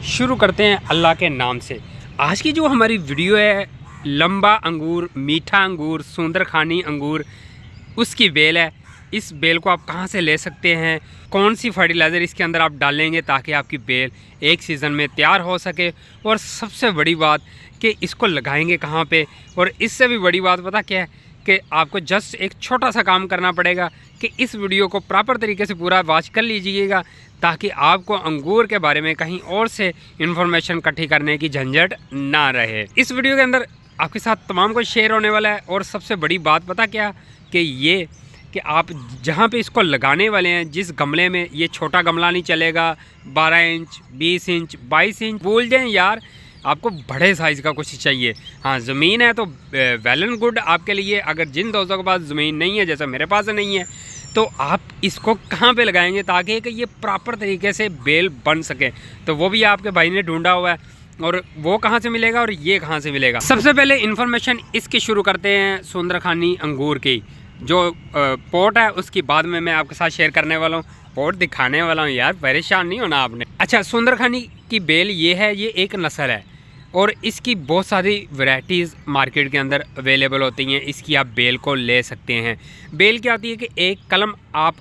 शुरू करते हैं अल्लाह के नाम से। आज की जो हमारी वीडियो है, लंबा अंगूर, मीठा अंगूर, सुंदरखानी अंगूर, उसकी बेल है। इस बेल को आप कहाँ से ले सकते हैं, कौन सी फर्टिलाइज़र इसके अंदर आप डालेंगे ताकि आपकी बेल एक सीज़न में तैयार हो सके, और सबसे बड़ी बात कि इसको लगाएंगे कहाँ पे। और इससे भी बड़ी बात पता क्या है कि आपको जस्ट एक छोटा सा काम करना पड़ेगा कि इस वीडियो को प्रॉपर तरीके से पूरा वॉच कर लीजिएगा ताकि आपको अंगूर के बारे में कहीं और से इन्फॉर्मेशन इकट्ठी करने की झंझट ना रहे। इस वीडियो के अंदर आपके साथ तमाम कुछ शेयर होने वाला है। और सबसे बड़ी बात पता क्या कि ये कि आप जहाँ पे इसको लगाने वाले हैं, जिस गमले में, ये छोटा गमला नहीं चलेगा, 12 इंच, 20 इंच, 22 इंच, भूल जाएँ यार, आपको बड़े साइज़ का कुछ चाहिए। हाँ, ज़मीन है तो वेल एंड गुड आपके लिए। अगर जिन दोस्तों के पास ज़मीन नहीं है, जैसे मेरे पास नहीं है, तो आप इसको कहाँ पे लगाएंगे ताकि कि ये प्रॉपर तरीके से बेल बन सके, तो वो भी आपके भाई ने ढूंढा हुआ है। और वो कहाँ से मिलेगा और ये कहाँ से मिलेगा। सबसे पहले इन्फॉर्मेशन इसकी शुरू करते हैं सुंदरखानी अंगूर की। जो पोट है उसकी बाद में मैं आपके साथ शेयर करने वाला हूँ, पोट दिखाने वाला हूँ यार, परेशान नहीं होना आपने। अच्छा, सुंदरखानी की बेल ये है, ये एक नस्ल है और इसकी बहुत सारी वैरायटीज़ मार्केट के अंदर अवेलेबल होती हैं। इसकी आप बेल को ले सकते हैं। बेल क्या होती है कि एक कलम आप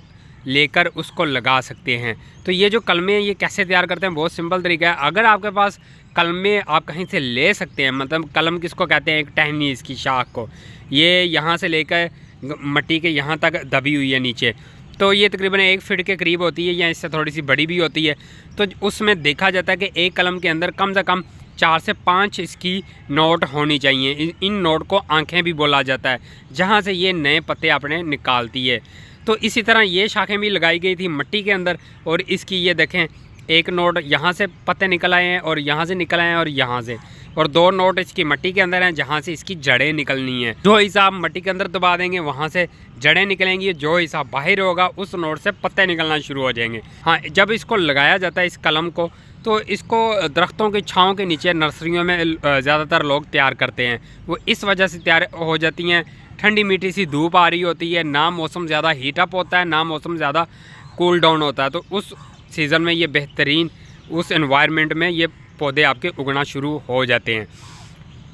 लेकर उसको लगा सकते हैं। तो ये जो कलमे हैं, ये कैसे तैयार करते हैं, बहुत सिंपल तरीका है। अगर आपके पास कलमे आप कहीं से ले सकते हैं, मतलब कलम किसको कहते हैं, एक टहनी इसकी शाख को, ये यहाँ से लेकर मट्टी के यहाँ तक दबी हुई है नीचे, तो ये तकरीबन 1 फीट के करीब होती है या इससे थोड़ी सी बड़ी भी होती है। तो उसमें देखा जाता है कि एक कलम के अंदर कम से कम 4 से 5 इसकी नोट होनी चाहिए। इन नोट को आंखें भी बोला जाता है, जहाँ से ये नए पत्ते अपने निकालती है। तो इसी तरह ये शाखें भी लगाई गई थी मट्टी के अंदर, और इसकी ये देखें, एक नोट यहाँ से पत्ते निकल आए हैं और यहाँ से निकल आए हैं और यहाँ से, और 2 नोट इसकी मट्टी के अंदर हैं जहाँ से इसकी जड़ें निकलनी हैं। जो हिसाब मट्टी के अंदर दबा देंगे वहाँ से जड़ें निकलेंगी, जो हिसाब बाहर होगा उस नोट से पत्ते निकलना शुरू हो जाएंगे। हाँ, जब इसको लगाया जाता है इस कलम को, तो इसको दरख्तों की छाँव के नीचे नर्सरियों में ज़्यादातर लोग तैयार करते हैं। वो इस वजह से तैयार हो जाती हैं, ठंडी मीठी सी धूप आ रही होती है, ना मौसम ज़्यादा हीटअप होता है, ना मौसम ज़्यादा कूल डाउन होता है। तो उस सीज़न में ये बेहतरीन, उस एनवायरनमेंट में ये पौधे आपके उगना शुरू हो जाते हैं।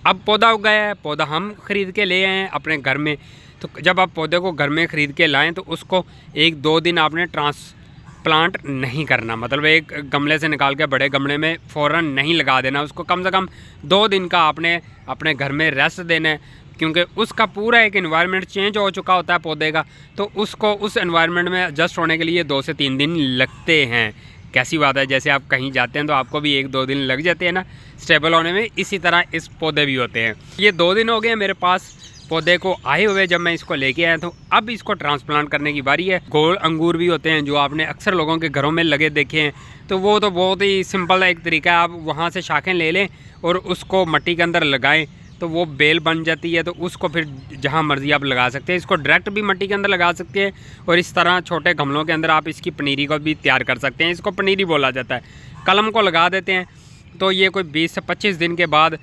अब पौधा उग गया है, पौधा हम ख़रीद के ले आए हैं अपने घर में। तो जब आप पौधे को घर में ख़रीद के लाएं तो उसको 1-2 दिन आपने ट्रांसप्लांट नहीं करना, मतलब एक गमले से निकाल के बड़े गमले में फ़ौरन नहीं लगा देना। उसको कम से कम 2 दिन का आपने अपने घर में रेस्ट देना है, क्योंकि उसका पूरा एक एनवायरनमेंट चेंज हो चुका होता है पौधे का। तो उसको उस एनवायरनमेंट में एडजस्ट होने के लिए 2 से 3 दिन लगते हैं। कैसी बात है, जैसे आप कहीं जाते हैं तो आपको भी 1-2 दिन लग जाते हैं ना स्टेबल होने में, इसी तरह इस पौधे भी होते हैं। ये 2 दिन हो गए मेरे पास पौधे को आए हुए, जब मैं इसको लेके आया तो अब इसको ट्रांसप्लांट करने की बारी है। गोल अंगूर भी होते हैं जो आपने अक्सर लोगों के घरों में लगे देखे हैं, तो वो तो बहुत ही सिंपल एक तरीका है। आप वहाँ से शाखें ले लें और उसको मट्टी के अंदर लगाएं तो वो बेल बन जाती है। तो उसको फिर जहाँ मर्ज़ी आप लगा सकते हैं। इसको डायरेक्ट भी मट्टी के अंदर लगा सकते हैं और इस तरह छोटे गमलों के अंदर आप इसकी पनीरी को भी तैयार कर सकते हैं। इसको पनीरी बोला जाता है। कलम को लगा देते हैं तो ये कोई 20 से 25 दिन के बाद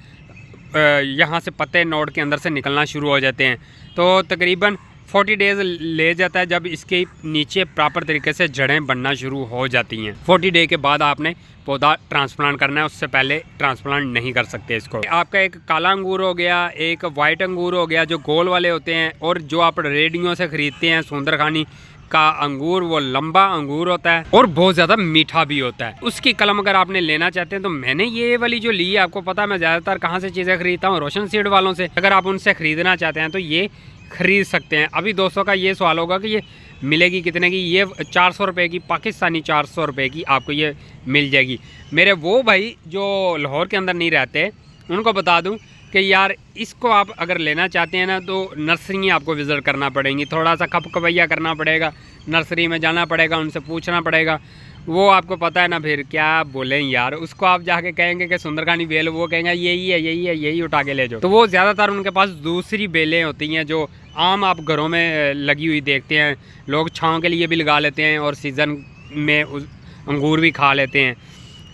यहाँ से पत्ते नोट के अंदर से निकलना शुरू हो जाते हैं। तो तकरीबन 40 डेज़ ले जाता है जब इसके नीचे प्रॉपर तरीके से जड़ें बनना शुरू हो जाती हैं। 40 डे के बाद आपने पौधा ट्रांसप्लांट करना है, उससे पहले ट्रांसप्लांट नहीं कर सकते इसको। आपका एक काला अंगूर हो गया, एक वाइट अंगूर हो गया जो गोल वाले होते हैं, और जो आप रेडियो से ख़रीदते हैं सुंदरखानी का अंगूर, वो लंबा अंगूर होता है और बहुत ज़्यादा मीठा भी होता है। उसकी कलम अगर आपने लेना चाहते हैं तो मैंने ये वाली जो ली है, आपको पता है मैं ज़्यादातर कहाँ से चीज़ें ख़रीदता हूँ, रोशन सीड वालों से। अगर आप उनसे ख़रीदना चाहते हैं तो ये ख़रीद सकते हैं। अभी दोस्तों का ये सवाल होगा कि ये मिलेगी कितने की। ये 400 रुपये की, पाकिस्तानी 400 रुपये की आपको ये मिल जाएगी। मेरे वो भाई जो लाहौर के अंदर नहीं रहते, उनको बता दूं कि यार इसको आप अगर लेना चाहते हैं ना तो नर्सरी आपको विज़िट करना पड़ेंगी, थोड़ा सा खपखपैया करना पड़ेगा, नर्सरी में जाना पड़ेगा, उनसे पूछना पड़ेगा। वो आपको पता है ना, फिर क्या बोलें यार, उसको आप जाके कहेंगे कि सुंदरखानी बेल, वो कहेंगे यही है यही है, यही उठा के ले जाओ। तो वो ज़्यादातर उनके पास दूसरी बेलें होती हैं जो आम आप घरों में लगी हुई देखते हैं। लोग छाँव के लिए भी लगा लेते हैं और सीज़न में अंगूर भी खा लेते हैं।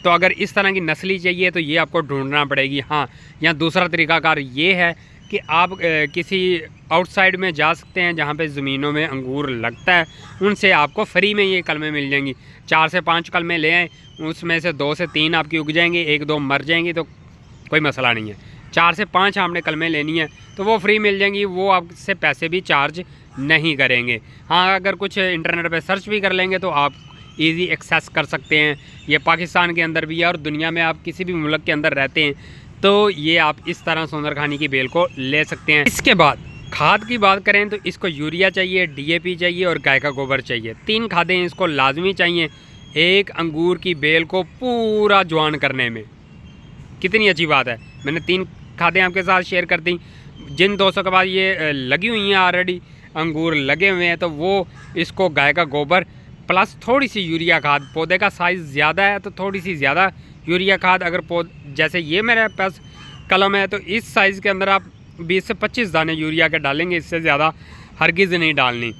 तो अगर इस तरह की नस्ली चाहिए तो ये आपको ढूंढना पड़ेगी। हाँ, यहाँ दूसरा तरीकाकार ये है कि कि आप किसी आउटसाइड में जा सकते हैं जहाँ पे ज़मीनों में अंगूर लगता है, उनसे आपको फ्री में ये कलमें मिल जाएंगी। 4 से 5 कलमें ले आएँ, उसमें से 2 से 3 आपकी उग जाएंगी, 1-2 मर जाएंगी तो कोई मसला नहीं है। 4 से 5 आपने कलमें लेनी है तो वो फ्री मिल जाएंगी, वो आपसे पैसे भी चार्ज नहीं करेंगे। हाँ, अगर कुछ इंटरनेट पे सर्च भी कर लेंगे तो आप इजी एक्सेस कर सकते हैं। ये पाकिस्तान के अंदर भी है और दुनिया में आप किसी भी मुल्क के अंदर रहते हैं तो ये आप इस तरह सुंदरखानी की बेल को ले सकते हैं। इसके बाद खाद की बात करें तो इसको यूरिया चाहिए, DAP चाहिए और गाय का गोबर चाहिए। 3 खादें इसको लाजमी चाहिए एक अंगूर की बेल को पूरा जवान करने में। कितनी अच्छी बात है, मैंने 3 खादें आपके साथ शेयर कर दी। जिन 200 के बाद ये लगी हुई हैं, ऑलरेडी अंगूर लगे हुए हैं, तो वो इसको गाय का गोबर प्लस थोड़ी सी यूरिया खाद। पौधे का साइज़ ज़्यादा है तो थोड़ी सी ज़्यादा यूरिया खाद। अगर जैसे ये मेरे पास कलम है तो इस साइज़ के अंदर आप 20 से 25 दाने यूरिया के डालेंगे, इससे ज़्यादा हरगिज़ नहीं डालनी।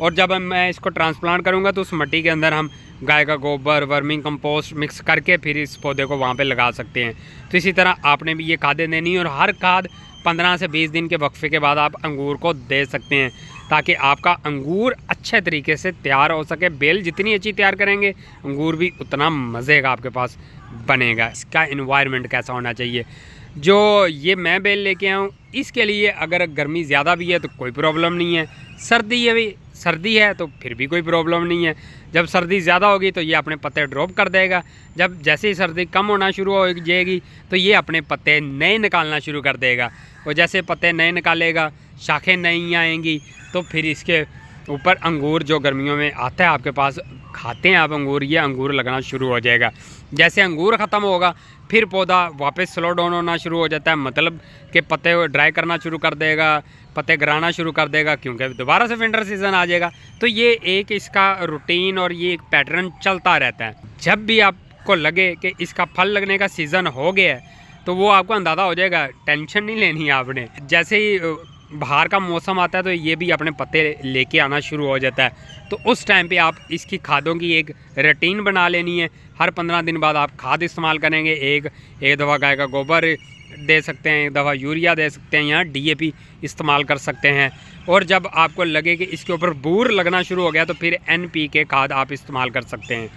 और जब मैं इसको ट्रांसप्लांट करूँगा तो उस मिट्टी के अंदर हम गाय का गोबर, वर्मिंग कंपोस्ट मिक्स करके फिर इस पौधे को वहाँ पे लगा सकते हैं। तो इसी तरह आपने भी ये खादें देनी है और हर खाद 15 से 20 दिन के वक्फे के बाद आप अंगूर को दे सकते हैं ताकि आपका अंगूर अच्छे तरीके से तैयार हो सके। बेल जितनी अच्छी तैयार करेंगे अंगूर भी उतना मज़े का आपके पास बनेगा। इसका एनवायरनमेंट कैसा होना चाहिए, जो ये मैं बेल लेके आया हूँ इसके लिए अगर गर्मी ज़्यादा भी है तो कोई प्रॉब्लम नहीं है, सर्दी है तो फिर भी कोई प्रॉब्लम नहीं है। जब सर्दी ज़्यादा होगी तो ये अपने पत्ते ड्रॉप कर देगा। जब जैसे ही सर्दी कम होना शुरू हो जाएगी तो ये अपने पत्ते नए निकालना शुरू कर देगा। और जैसे पत्ते नए निकालेगा, शाखें नई आएंगी तो फिर इसके ऊपर अंगूर जो गर्मियों में आता है आपके पास, खाते हैं आप अंगूर, ये अंगूर लगना शुरू हो जाएगा। जैसे अंगूर ख़त्म होगा फिर पौधा वापस स्लो डाउन होना शुरू हो जाता है, मतलब कि पत्ते ड्राई करना शुरू कर देगा, पत्ते गिराना शुरू कर देगा, क्योंकि दोबारा से विंटर सीज़न आ जाएगा। तो ये एक इसका रूटीन और ये एक पैटर्न चलता रहता है। जब भी आपको लगे कि इसका फल लगने का सीज़न हो गया है तो वो आपको अंदाज़ा हो जाएगा, टेंशन नहीं लेनी है आपने। जैसे ही बाहर का मौसम आता है तो ये भी अपने पत्ते लेके आना शुरू हो जाता है। तो उस टाइम पे आप इसकी खादों की एक रूटीन बना लेनी है। हर 15 दिन बाद आप खाद इस्तेमाल करेंगे। एक दफ़ा गाय का गोबर दे सकते हैं, एक दफ़ा यूरिया दे सकते हैं, या DAP इस्तेमाल कर सकते हैं। और जब आपको लगे कि इसके ऊपर बूर लगना शुरू हो गया तो फिर NPK खाद आप इस्तेमाल कर सकते हैं।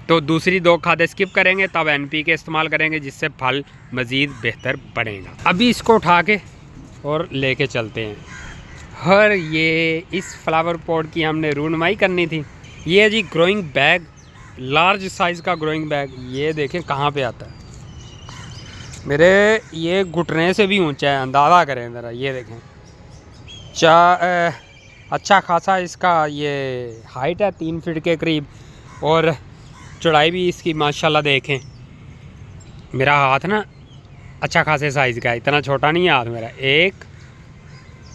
तो दूसरी 2 खादें स्किप करेंगे तब NPK इस्तेमाल करेंगे, जिससे फल मज़ीद बेहतर बनेगा। अभी इसको उठा के और लेके चलते हैं। हर ये इस फ्लावर पॉट की हमने रूनमाई करनी थी। ये है जी ग्रोइंग बैग, लार्ज साइज़ का ग्रोइंग बैग। ये देखें कहाँ पे आता है, मेरे ये घुटने से भी ऊंचा है, अंदाज़ा करें ज़रा। ये देखें अच्छा खासा इसका ये हाइट है, 3 फीट के करीब, और चौड़ाई भी इसकी माशाल्लाह देखें। मेरा हाथ ना अच्छा खासे साइज़ का है, इतना छोटा नहीं है हाथ मेरा। 1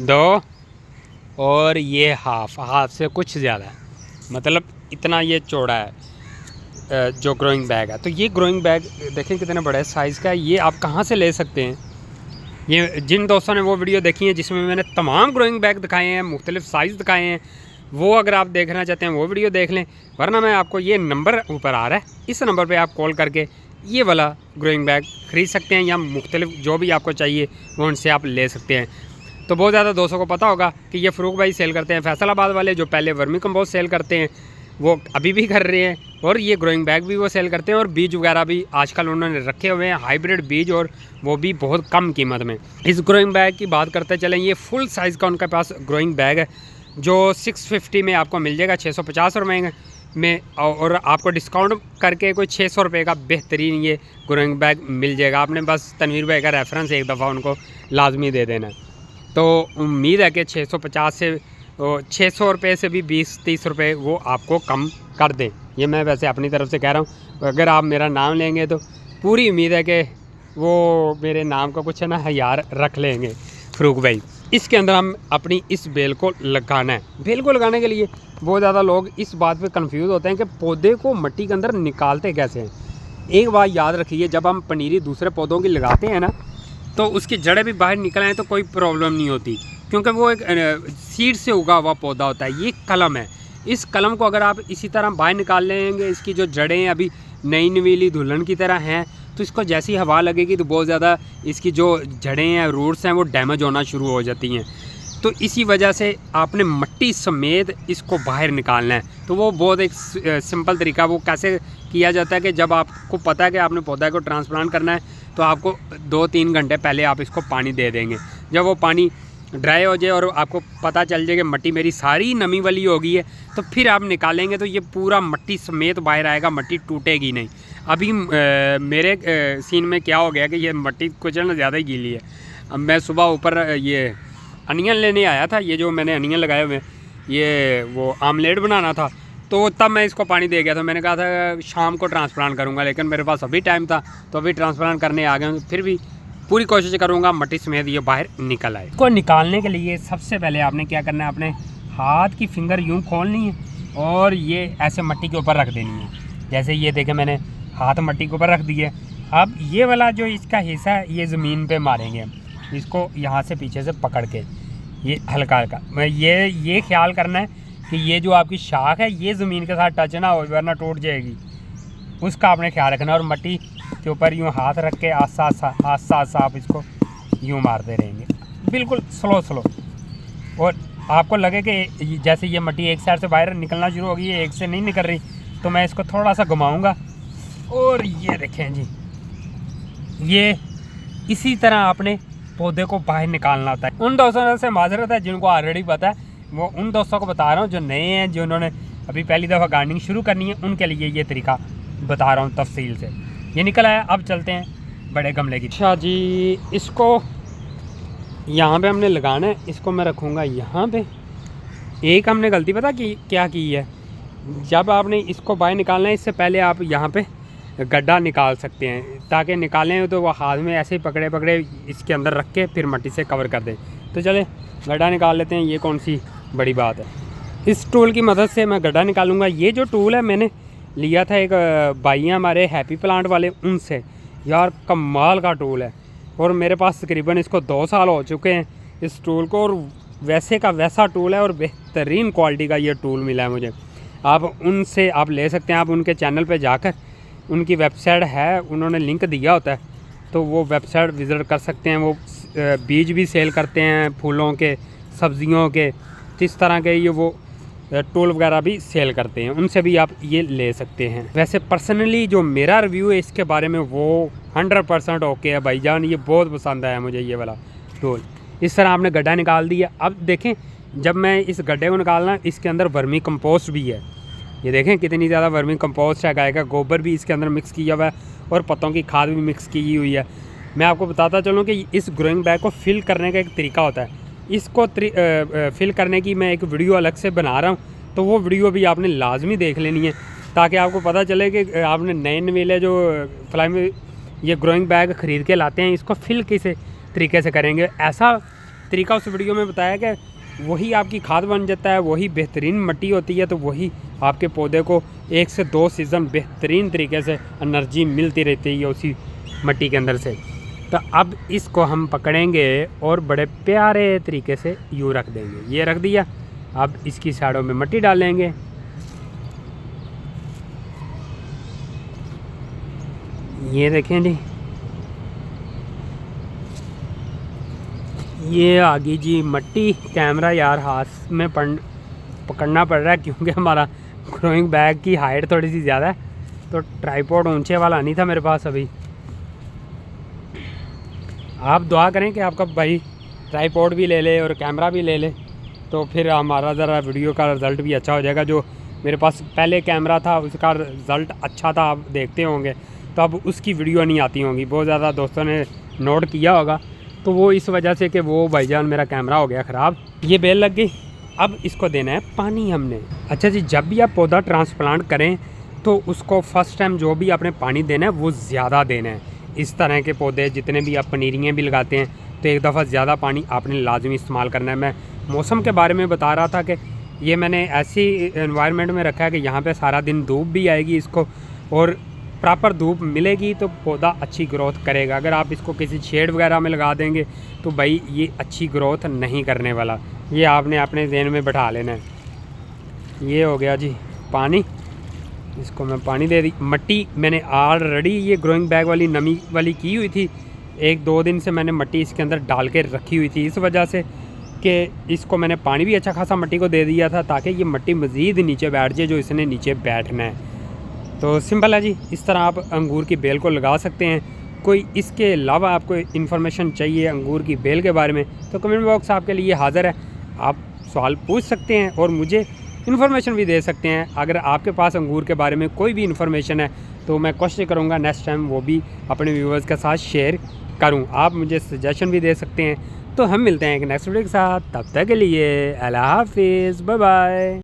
2 और ये हाफ से कुछ ज़्यादा है, मतलब इतना ये चौड़ा है जो ग्रोइंग बैग है। तो ये ग्रोइंग बैग देखें कितने बड़े साइज़ का है। ये आप कहाँ से ले सकते हैं, ये जिन दोस्तों ने वो वीडियो देखी है जिसमें मैंने तमाम ग्रोइंग बैग दिखाए हैं, मुख्तलिफ़ साइज़ दिखाए हैं, वो अगर आप देखना चाहते हैं वो वीडियो देख लें। वरना मैं आपको ये नंबर ऊपर आ रहा है, इस नंबर पे आप कॉल करके ये वाला ग्रोइंग बैग ख़रीद सकते हैं, या मुख्तलिफ़ जो भी आपको चाहिए वो उनसे आप ले सकते हैं। तो बहुत ज़्यादा दोस्तों को पता होगा कि ये फ़रूक भाई सेल करते हैं, फैसलाबाद वाले जो पहले वर्मी कंपोस्ट सेल करते हैं वो अभी भी कर रहे हैं, और ये ग्रोइंग बैग भी वो सेल करते हैं, और बीज वगैरह भी आजकल उन्होंने रखे हुए हैं, हाइब्रिड बीज, और वो भी बहुत कम कीमत में। इस ग्रोइंग बैग की बात करते चलें, ये फुल साइज़ का उनके पास ग्रोइंग बैग है जो 650 में आपको मिल जाएगा, 650 रुपये में, और आपको डिस्काउंट करके कोई 600 रुपये का बेहतरीन ये ग्रोइंग बैग मिल जाएगा। आपने बस तनवीर भाई का रेफरेंस एक दफ़ा उनको लाजमी दे देना। तो उम्मीद है कि 650 से 600 रुपये से भी 20-30 रुपये वो आपको कम कर दें। ये मैं वैसे अपनी तरफ से कह रहा हूँ, अगर आप मेरा नाम लेंगे तो पूरी उम्मीद है कि वो मेरे नाम का कुछ है ना हयार रख लेंगे फ़रूक भाई। इसके अंदर हम अपनी इस बेल को लगाना है। बेल को लगाने के लिए बहुत ज़्यादा लोग इस बात पे कंफ्यूज होते हैं कि पौधे को मिट्टी के अंदर निकालते कैसे हैं। एक बात याद रखिए, जब हम पनीरी दूसरे पौधों की लगाते हैं ना तो उसकी जड़ें भी बाहर निकल आएँ तो कोई प्रॉब्लम नहीं होती, क्योंकि वो एक सीड से उगा हुआ पौधा होता है। ये कलम है, इस कलम को अगर आप इसी तरह बाहर निकाल लेंगे, इसकी जो जड़ें अभी नई नवीली दुल्हन की तरह हैं, तो इसको जैसी हवा लगेगी तो बहुत ज़्यादा इसकी जो जड़ें हैं, रूट्स हैं, वो डैमेज होना शुरू हो जाती हैं। तो इसी वजह से आपने मिट्टी समेत इसको बाहर निकालना है। तो वो बहुत एक सिंपल तरीका, वो कैसे किया जाता है कि जब आपको पता है कि आपने पौधा को ट्रांसप्लांट करना है तो आपको 2-3 घंटे पहले आप इसको पानी दे देंगे। जब वो पानी ड्राई हो जाए और आपको पता चल जाए कि मिट्टी मेरी सारी नमी वाली हो गई है, तो फिर आप निकालेंगे तो ये पूरा मिट्टी समेत बाहर आएगा, मिट्टी टूटेगी नहीं। अभी मेरे सीन में क्या हो गया कि ये मिट्टी कुछ ना ज़्यादा ही गीली है। अब मैं सुबह ऊपर ये अनियन लेने आया था, ये जो मैंने अनियन लगाए हुए, ये वो आमलेट बनाना था, तो तब मैं इसको पानी दे गया था। मैंने कहा था शाम को ट्रांसप्लांट करूँगा, लेकिन मेरे पास अभी टाइम था तो अभी ट्रांसप्लांट करने आ गए। फिर भी पूरी कोशिश करूँगा मिट्टी समेत ये बाहर निकल आए। इसको निकालने के लिए सबसे पहले आपने क्या करना है, अपने हाथ की फिंगर यूँ खोलनी है और ये ऐसे मिट्टी के ऊपर रख देनी है। जैसे ये देखें मैंने हाथ मिट्टी के ऊपर रख दिए। अब ये वाला जो इसका हिस्सा है ये ज़मीन पे मारेंगे, इसको यहाँ से पीछे से पकड़ के ये हल्का हल्का। ये ख्याल करना है कि ये जो आपकी शाख है ये ज़मीन के साथ टच ना हो, वरना टूट जाएगी, उसका आपने ख्याल रखना। और मिट्टी के ऊपर यूँ हाथ रख के आस्ता आप इसको यूँ मारते रहेंगे, बिल्कुल स्लो। और आपको लगे कि जैसे ये मिट्टी एक साइड से बाहर निकलना शुरू होगी, ये एक से नहीं निकल रही, तो मैं इसको थोड़ा सा घुमाऊँगा और ये देखें जी, ये इसी तरह आपने पौधे को बाहर निकालना होता है। उन दोस्तों से माजरत है जिनको ऑलरेडी पता है, वो उन दोस्तों को बता रहा हूँ जो नए हैं, जिन्होंने अभी पहली दफ़ा गार्डनिंग शुरू करनी है, उनके लिए ये तरीका बता रहा हूँ तफसील से। ये निकल आया, अब चलते हैं बड़े गमले की। अच्छा जी, इसको यहाँ पे हमने लगाना है, इसको मैं रखूँगा यहाँ पे। एक हमने गलती पता कि क्या की है, जब आपने इसको बाहर निकालना है इससे पहले आप यहाँ पे गड्ढा निकाल सकते हैं, ताकि निकालें तो वह हाथ में ऐसे ही पकड़े इसके अंदर रख के फिर मिट्टी से कवर कर दें। तो चले गड्ढा निकाल लेते हैं, ये कौन सी बड़ी बात है। इस टूल की मदद से मैं गड्ढा निकालूंगा। ये जो टूल है मैंने लिया था एक भाई हैं हमारे हैप्पी प्लांट वाले, उनसे। यार कमाल का टूल है और मेरे पास तकरीबन इसको 2 साल हो चुके हैं इस टूल को, और वैसे का वैसा टूल है और बेहतरीन क्वालिटी का ये टूल मिला है मुझे। आप उनसे आप ले सकते हैं, आप उनके चैनल पे जाकर, उनकी वेबसाइट है, उन्होंने लिंक दिया होता है, तो वो वेबसाइट विज़िट कर सकते हैं। वो बीज भी सेल करते हैं, फूलों के, सब्जियों के, इस तरह के ये वो टूल वगैरह भी सेल करते हैं, उनसे भी आप ये ले सकते हैं। वैसे पर्सनली जो मेरा रिव्यू है इसके बारे में वो 100% ओके है भाईजान, ये बहुत पसंद आया मुझे ये वाला टूल। इस तरह आपने गड्ढा निकाल दिया। अब देखें, जब मैं इस गड्ढे को निकालना, इसके अंदर वर्मी कंपोस्ट भी है। ये देखें कितनी ज़्यादा वर्मी कंपोस्ट है, गाय का गोबर भी इसके अंदर मिक्स किया हुआ है और पत्तों की खाद भी मिक्स की हुई है। मैं आपको बताता चलूँ कि इस ग्रोइंग बैग को फिल करने का एक तरीका होता है। इसको फिल करने की मैं एक वीडियो अलग से बना रहा हूँ, तो वो वीडियो भी आपने लाजमी देख लेनी है, ताकि आपको पता चले कि आपने नए नवेले जो फ्लाई में ये ग्रोइंग बैग ख़रीद के लाते हैं, इसको फिल किस तरीके से करेंगे। ऐसा तरीका उस वीडियो में बताया कि वही आपकी खाद बन जाता है, वही बेहतरीन मिट्टी होती है, तो वही आपके पौधे को 1 से 2 सीज़न बेहतरीन तरीके से एनर्जी मिलती रहती है उसी मिट्टी के अंदर से। तो अब इसको हम पकड़ेंगे और बड़े प्यारे तरीके से यूँ रख देंगे। ये रख दिया, अब इसकी साइडों में मिट्टी डालेंगे। ये देखें जी, ये आ गई जी मिट्टी। कैमरा यार हाथ में पकड़ना पड़ रहा है क्योंकि हमारा ग्रोइंग बैग की हाइट थोड़ी सी ज़्यादा है, तो ट्राइपॉड ऊंचे वाला नहीं था मेरे पास अभी। आप दुआ करें कि आपका भाई ट्राइपॉड भी ले ले और कैमरा भी ले ले, तो फिर हमारा ज़रा वीडियो का रिज़ल्ट भी अच्छा हो जाएगा। जो मेरे पास पहले कैमरा था उसका रिज़ल्ट अच्छा था, आप देखते होंगे, तो अब उसकी वीडियो नहीं आती होंगी। बहुत ज़्यादा दोस्तों ने नोट किया होगा, तो वो इस वजह से कि वो भाईजान मेरा कैमरा हो गया ख़राब। ये बेल लग गई, अब इसको देना है पानी हमने। अच्छा जी, जब भी आप पौधा ट्रांसप्लांट करें तो उसको फर्स्ट टाइम जो भी आपने पानी देना है वो ज़्यादा देना है। इस तरह के पौधे जितने भी आप पनीरियाँ भी लगाते हैं तो एक दफ़ा ज़्यादा पानी आपने लाजमी इस्तेमाल करना है। मैं मौसम के बारे में बता रहा था कि ये मैंने ऐसी एनवायरनमेंट में रखा है कि यहाँ पे सारा दिन धूप भी आएगी इसको, और प्रॉपर धूप मिलेगी तो पौधा अच्छी ग्रोथ करेगा। अगर आप इसको किसी शेड वगैरह में लगा देंगे तो भाई ये अच्छी ग्रोथ नहीं करने वाला। ये आपने अपने ज़हन में बैठा लेना है। ये हो गया जी पानी, इसको मैं पानी दे दी। मट्टी मैंने ऑलरेडी ये ग्रोइंग बैग वाली नमी वाली की हुई थी, 1-2 दिन से मैंने मट्टी इसके अंदर डाल के रखी हुई थी, इस वजह से कि इसको मैंने पानी भी अच्छा खासा मट्टी को दे दिया था ताकि ये मट्टी मज़ीद नीचे बैठ जाए जो इसने नीचे बैठना है। तो सिंपल है जी, इस तरह आप अंगूर की बेल को लगा सकते हैं। कोई इसके अलावा आपको इन्फॉर्मेशन चाहिए अंगूर की बेल के बारे में तो कमेंट बॉक्स आपके लिए हाज़िर है, आप सवाल पूछ सकते हैं और मुझे इन्फॉर्मेशन भी दे सकते हैं। अगर आपके पास अंगूर के बारे में कोई भी इन्फॉर्मेशन है तो मैं कोशिश करूँगा नेक्स्ट टाइम वो भी अपने व्यूवर्स के साथ शेयर करूँ। आप मुझे सजेशन भी दे सकते हैं। तो हम मिलते हैं एक नेक्स्ट वीडियो के साथ, तब तक के लिए अल्लाह हाफिज़, बाय बाय।